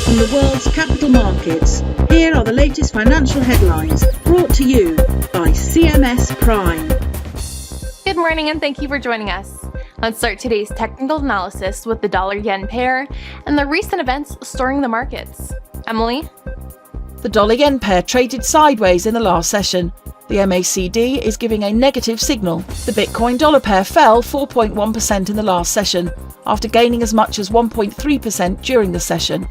from the world's capital markets. Here are the latest financial headlines brought to you by CMS Prime. Good morning and thank you for joining us. Let's start today's technical analysis with the dollar-yen pair and the recent events stirring the markets. Emily? The dollar-yen pair traded sideways in the last session. The MACD is giving a negative signal. The Bitcoin-dollar pair fell 4.1% in the last session, after gaining as much as 1.3% during the session.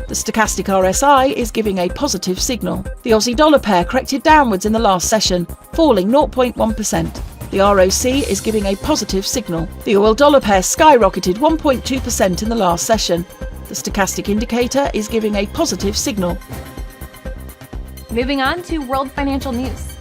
The stochastic RSI is giving a positive signal. The Aussie-dollar pair corrected downwards in the last session, falling 0.1%. The ROC is giving a positive signal. The oil-dollar pair skyrocketed 1.2% in the last session. The stochastic indicator is giving a positive signal. Moving on to world financial news.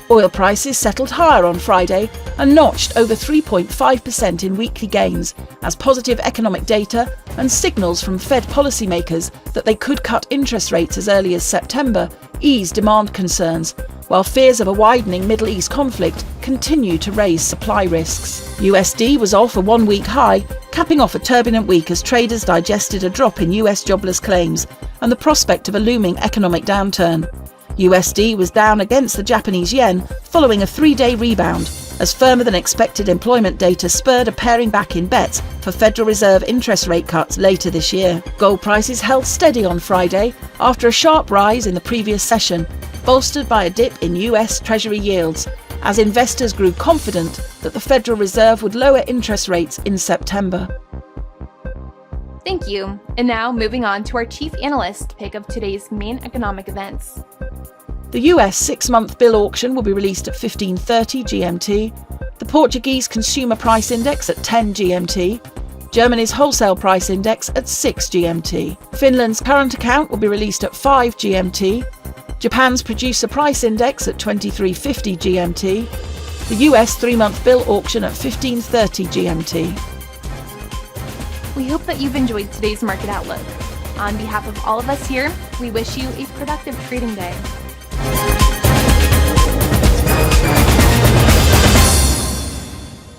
Oil prices settled higher on Friday and notched over 3.5% in weekly gains as positive economic data and signals from Fed policymakers that they could cut interest rates as early as September eased demand concerns, while fears of a widening Middle East conflict continue to raise supply risks. USD was off a one-week high, capping off a turbulent week as traders digested a drop in US jobless claims and the prospect of a looming economic downturn. USD was down against the Japanese yen following a three-day rebound, as firmer-than-expected employment data spurred a paring back in bets for Federal Reserve interest rate cuts later this year. Gold prices held steady on Friday after a sharp rise in the previous session, bolstered by a dip in US Treasury yields, as investors grew confident that the Federal Reserve would lower interest rates in September. Thank you. And now moving on to our chief analyst pick of today's main economic events. The US 6-month bill auction will be released at 15:30 GMT, the Portuguese Consumer Price Index at 10 GMT, Germany's Wholesale Price Index at 6 GMT, Finland's current account will be released at 5 GMT, Japan's Producer Price Index at 23:50 GMT, the US 3-month bill auction at 15:30 GMT. We hope that you've enjoyed today's market outlook. On behalf of all of us here, we wish you a productive trading day.